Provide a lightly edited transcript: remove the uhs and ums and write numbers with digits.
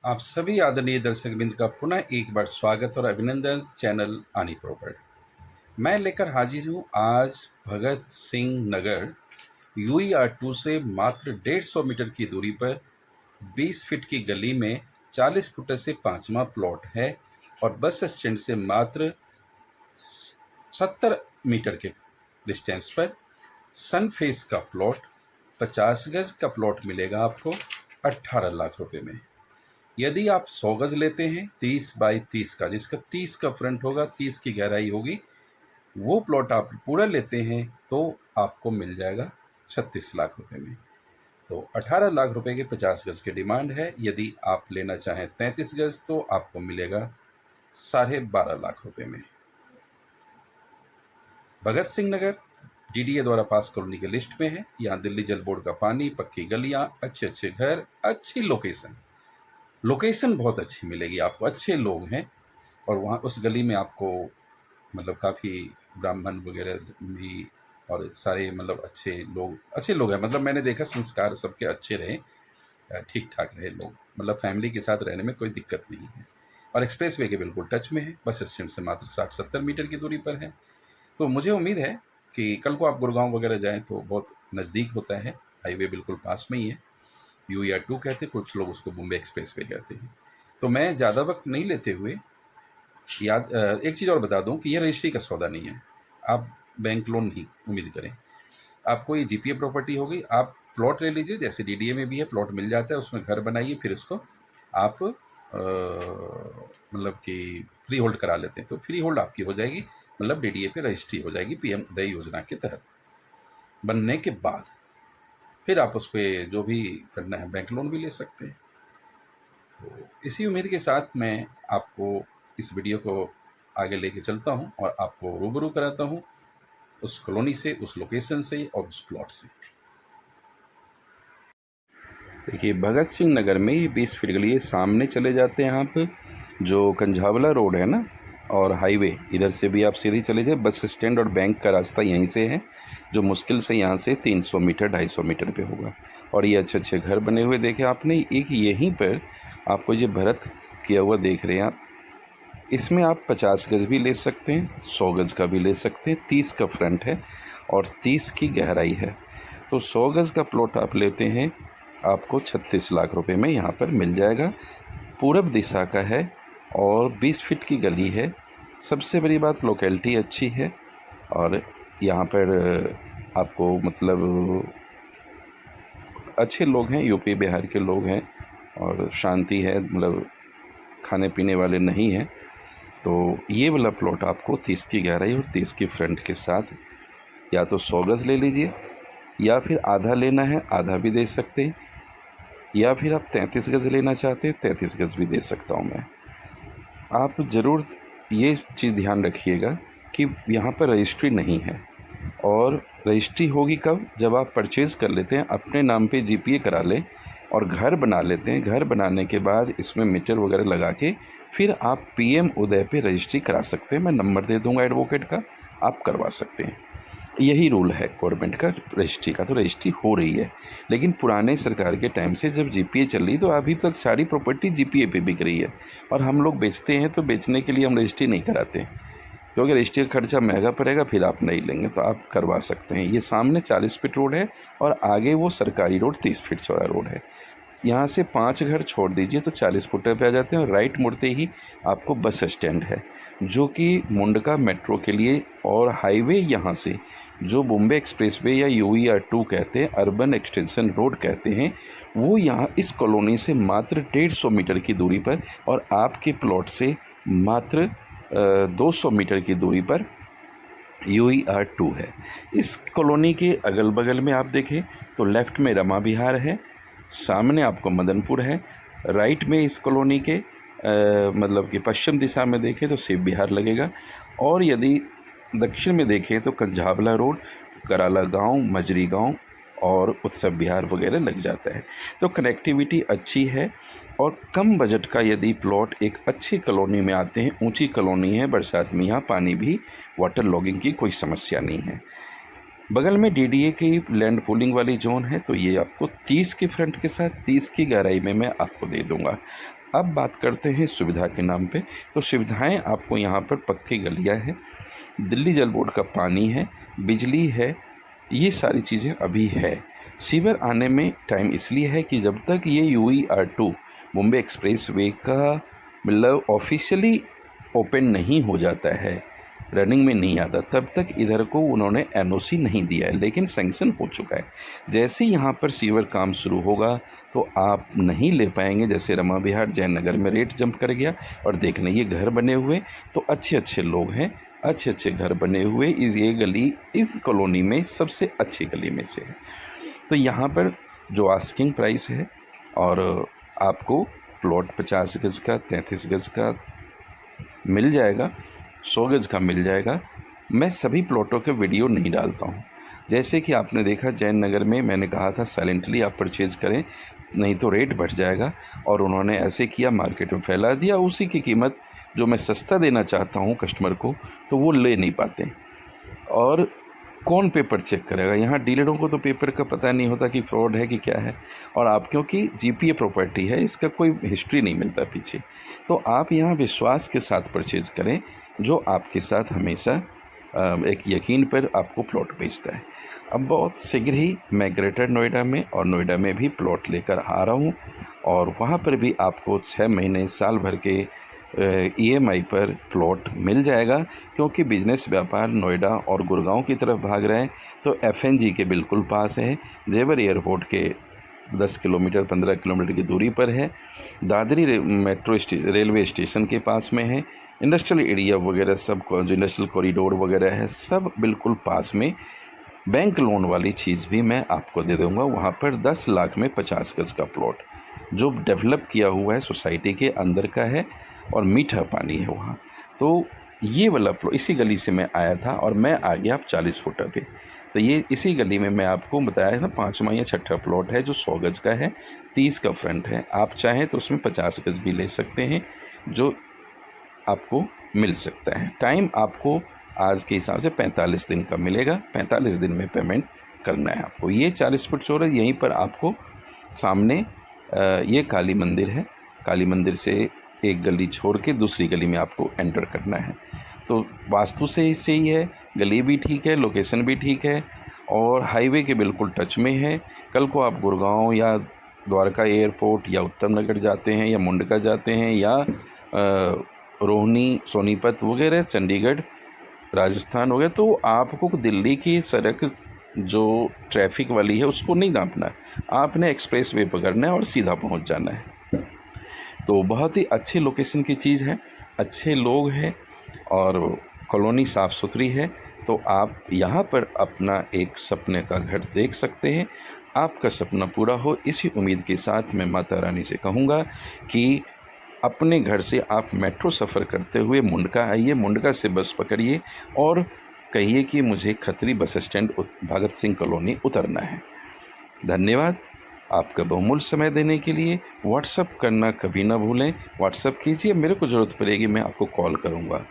आप सभी आदरणीय दर्शकवृंद का पुनः एक बार स्वागत और अभिनंदन चैनल आनी प्रॉपर्टी। मैं लेकर हाजिर हूँ आज भगत सिंह नगर UER2 से मात्र 150 मीटर की दूरी पर 20 फीट की गली में 40 फुट से 5वां प्लॉट है और बस स्टैंड से मात्र 70 मीटर के डिस्टेंस पर सन फेस का प्लॉट 50 गज का प्लॉट मिलेगा आपको 18 लाख रुपए में। यदि आप 100 गज लेते हैं 30 बाई 30 का, जिसका 30 का फ्रंट होगा, 30 की गहराई होगी, वो प्लॉट आप पूरा लेते हैं तो आपको मिल जाएगा 36 लाख रुपए में। तो 18 लाख रुपए के 50 गज की डिमांड है। यदि आप लेना चाहें 33 गज तो आपको मिलेगा 12.5 लाख रुपए में। भगत सिंह नगर DDA द्वारा पास कॉलोनी के लिस्ट में है। यहाँ दिल्ली जल बोर्ड का पानी, पक्की गलियां, अच्छे अच्छे घर, अच्छी लोकेशन बहुत अच्छी मिलेगी आपको, अच्छे लोग हैं और वहाँ उस गली में आपको मतलब काफ़ी ब्राह्मण वगैरह भी और सारे मतलब अच्छे लोग हैं। मतलब मैंने देखा संस्कार सबके अच्छे रहे, ठीक ठाक रहे लोग, मतलब फैमिली के साथ रहने में कोई दिक्कत नहीं है और एक्सप्रेस वे के बिल्कुल टच में है। बस स्टैंड से मात्र 60-70 मीटर की दूरी पर है। तो मुझे उम्मीद है कि कल को आप गुड़गांव वगैरह जाएँ तो बहुत नज़दीक होता है, हाईवे बिल्कुल पास में ही है। UER2 कहते हैं, कुछ लोग उसको बॉम्बे एक्सप्रेस वे कहते हैं। तो मैं ज़्यादा वक्त नहीं लेते हुए एक चीज़ और बता दूं कि यह रजिस्ट्री का सौदा नहीं है। आप बैंक लोन नहीं उम्मीद करें। आपको ये GPA प्रॉपर्टी हो गई, आप प्लॉट ले लीजिए, जैसे DDA में भी है, प्लॉट मिल जाता है, उसमें घर बनाइए, फिर उसको आप मतलब कि फ्री होल्ड करा लेते हैं तो फ्री होल्ड आपकी हो जाएगी, मतलब DDA पे रजिस्ट्री हो जाएगी PM उदय योजना के तहत। बनने के बाद फिर आप उस पर जो भी करना है बैंक लोन भी ले सकते हैं। तो इसी उम्मीद के साथ मैं आपको इस वीडियो को आगे लेके चलता हूं और आपको रूबरू कराता हूं उस कॉलोनी से, उस लोकेशन से और उस प्लॉट से। देखिए, भगत सिंह नगर में ये 20 फीट गली है। सामने चले जाते हैं आप, जो कंझावला रोड है ना और हाईवे, इधर से भी आप सीधी चले जाए। बस स्टैंड और बैंक का रास्ता यहीं से है, जो मुश्किल से यहाँ से 300 मीटर 250 मीटर पे होगा। और ये अच्छे अच्छे घर बने हुए देखे आपने। एक यहीं पर आपको ये भरत किया हुआ देख रहे हैं आप, इसमें आप 50 गज भी ले सकते हैं, 100 गज का भी ले सकते हैं। 30 का फ्रंट है और 30 की गहराई है। तो 100 गज का प्लॉट आप लेते हैं, आपको 36 लाख रुपए में यहाँ पर मिल जाएगा। पूरब दिशा का है और 20 फीट की गली है। सबसे बड़ी बात, लोकेलिटी अच्छी है और यहाँ पर आपको मतलब अच्छे लोग हैं, यूपी बिहार के लोग हैं और शांति है, मतलब खाने पीने वाले नहीं हैं। तो ये वाला प्लॉट आपको 30 की गहराई और 30 की फ्रंट के साथ या तो 100 गज ले लीजिए, या फिर आधा लेना है आधा भी दे सकते हैं, या फिर आप 33 गज लेना चाहते हैं 33 गज भी दे सकता हूँ मैं। आप ज़रूर ये चीज़ ध्यान रखिएगा कि यहाँ पर रजिस्ट्री नहीं है। और रजिस्ट्री होगी कब? जब आप परचेज़ कर लेते हैं, अपने नाम पे GPA करा लें और घर बना लेते हैं। घर बनाने के बाद इसमें मीटर वगैरह लगा के फिर आप PM उदय पे रजिस्ट्री करा सकते हैं। मैं नंबर दे दूंगा एडवोकेट का, आप करवा सकते हैं। यही रूल है गवर्नमेंट का रजिस्ट्री का। तो रजिस्ट्री हो रही है, लेकिन पुराने सरकार के टाइम से जब GPA चल रही तो अभी तक सारी प्रॉपर्टी GPA पे बिक रही है और हम लोग बेचते हैं तो बेचने के लिए हम रजिस्ट्री नहीं कराते, क्योंकि रजिस्ट्री का खर्चा महंगा पड़ेगा, फिर आप नहीं लेंगे। तो आप करवा सकते हैं। ये सामने 40 फीट रोड है और आगे वो सरकारी रोड 30 फीट चौड़ा रोड है। यहाँ से 5 घर छोड़ दीजिए तो 40 फुट पे आ जाते हैं और राइट मुड़ते ही आपको बस स्टैंड है, जो कि मुंडका मेट्रो के लिए। और हाईवे यहाँ से जो बॉम्बे एक्सप्रेस वे या UER2 कहते हैं, अर्बन एक्सटेंशन रोड कहते हैं, वो यहाँ इस कॉलोनी से मात्र 150 मीटर की दूरी पर और आपके प्लॉट से मात्र 200 मीटर की दूरी पर UER2 है। इस कॉलोनी के अगल बगल में आप देखें तो लेफ़्ट में रमा विहार है, सामने आपको मदनपुर है, राइट में इस कॉलोनी के मतलब कि पश्चिम दिशा में देखें तो शिव विहार लगेगा, और यदि दक्षिण में देखें तो कंझावला रोड, कराला गांव, मजरी गांव और उत्सव विहार वगैरह लग जाता है। तो कनेक्टिविटी अच्छी है और कम बजट का यदि प्लॉट एक अच्छी कॉलोनी में आते हैं, ऊंची कॉलोनी है, बरसात में यहाँ पानी भी, वाटर लॉगिंग की कोई समस्या नहीं है। बगल में DDA की लैंड पूलिंग वाली जोन है, तो ये आपको 30 के फ्रंट के साथ 30 की गहराई में मैं आपको दे दूंगा। अब बात करते हैं सुविधा के नाम पे। तो सुविधाएं आपको यहाँ पर पक्की गलियाँ हैं, दिल्ली जल बोर्ड का पानी है, बिजली है, ये सारी चीज़ें अभी है। सीवर आने में टाइम इसलिए है कि जब तक ये UER2 मुंबई एक्सप्रेस वे का मतलब ऑफिशियली ओपन नहीं हो जाता है, रनिंग में नहीं आता, तब तक इधर को उन्होंने NOC नहीं दिया है, लेकिन सैंक्शन हो चुका है। जैसे यहाँ पर सीवर काम शुरू होगा तो आप नहीं ले पाएंगे। जैसे रमा विहार जैन नगर में रेट जंप कर गया, और देख लें ये घर बने हुए तो अच्छे अच्छे लोग हैं, अच्छे अच्छे घर बने हुए। ये गली इस कॉलोनी में सबसे अच्छी गली में से है। तो यहाँ पर जो आस्किंग प्राइस है, और आपको प्लॉट 50 गज का, 33 गज का मिल जाएगा, 100 गज का मिल जाएगा। मैं सभी प्लॉटों के वीडियो नहीं डालता हूँ। जैसे कि आपने देखा जैन नगर में मैंने कहा था साइलेंटली आप परचेज करें, नहीं तो रेट बढ़ जाएगा, और उन्होंने ऐसे किया, मार्केट में फैला दिया। उसी की कीमत जो मैं सस्ता देना चाहता हूँ कस्टमर को, तो वो ले नहीं पाते। और कौन पेपर चेक करेगा? यहाँ डीलरों को तो पेपर का पता नहीं होता कि फ्रॉड है कि क्या है, और आप क्योंकि GPA प्रॉपर्टी है, इसका कोई हिस्ट्री नहीं मिलता पीछे। तो आप यहाँ विश्वास के साथ परचेज करें, जो आपके साथ हमेशा एक यकीन पर आपको प्लॉट बेचता है। अब बहुत शीघ्र ही मैं ग्रेटर नोएडा में और नोएडा में भी प्लॉट लेकर आ रहा हूँ, और वहाँ पर भी आपको 6 महीने साल भर के EMI पर प्लॉट मिल जाएगा। क्योंकि बिजनेस व्यापार नोएडा और गुड़गांव की तरफ भाग रहे हैं, तो FNG के बिल्कुल पास है, जेवर एयरपोर्ट के 10 किलोमीटर 15 किलोमीटर की दूरी पर है, दादरी मेट्रो रेलवे स्टेशन के पास में है, इंडस्ट्रियल एरिया वगैरह सब जो इंडस्ट्रियल कॉरिडोर वगैरह है सब बिल्कुल पास में। बैंक लोन वाली चीज़ भी मैं आपको दे दूँगा। वहाँ पर 10 लाख में 50 गज का प्लॉट जो डेवलप किया हुआ है, सोसाइटी के अंदर का है, और मीठा पानी है वहाँ। तो ये वाला प्लॉट इसी गली से मैं आया था, और मैं आ गया अब 40 फुट पे। तो ये इसी गली में मैं आपको बताया था 5वां या 6ठा प्लॉट है, जो 100 गज का है, 30 का फ्रंट है। आप चाहें तो उसमें 50 गज भी ले सकते हैं, जो आपको मिल सकता है। टाइम आपको आज के हिसाब से 45 दिन का मिलेगा। 45 दिन में पेमेंट करना है आपको। ये 40 फुट चौड़ा, यहीं पर आपको सामने ये काली मंदिर है। काली मंदिर से एक गली छोड़ के दूसरी गली में आपको एंटर करना है। तो वास्तु से ही है, गली भी ठीक है, लोकेशन भी ठीक है, और हाईवे के बिल्कुल टच में है। कल को आप गुड़गांव या द्वारका एयरपोर्ट या उत्तम नगर जाते हैं, या मुंडका जाते हैं, या रोहिणी सोनीपत वगैरह चंडीगढ़ राजस्थान हो गया, तो आपको दिल्ली की सड़क जो ट्रैफिक वाली है उसको नहीं नापना, आपने एक्सप्रेस वे पकड़ना है और सीधा पहुंच जाना है। तो बहुत ही अच्छी लोकेशन की चीज़ है, अच्छे लोग हैं, और कॉलोनी साफ़ सुथरी है। तो आप यहाँ पर अपना एक सपने का घर देख सकते हैं। आपका सपना पूरा हो, इसी उम्मीद के साथ मैं माता रानी से कहूँगा कि अपने घर से आप मेट्रो सफ़र करते हुए मुंडका आइए, मुंडका से बस पकड़िए और कहिए कि मुझे Khatri bus stand Bhagat Singh colony उतरना है। धन्यवाद आपका बहुमूल्य समय देने के लिए। व्हाट्सअप करना कभी ना भूलें, व्हाट्सअप कीजिए, मेरे को ज़रूरत पड़ेगी मैं आपको कॉल करूँगा।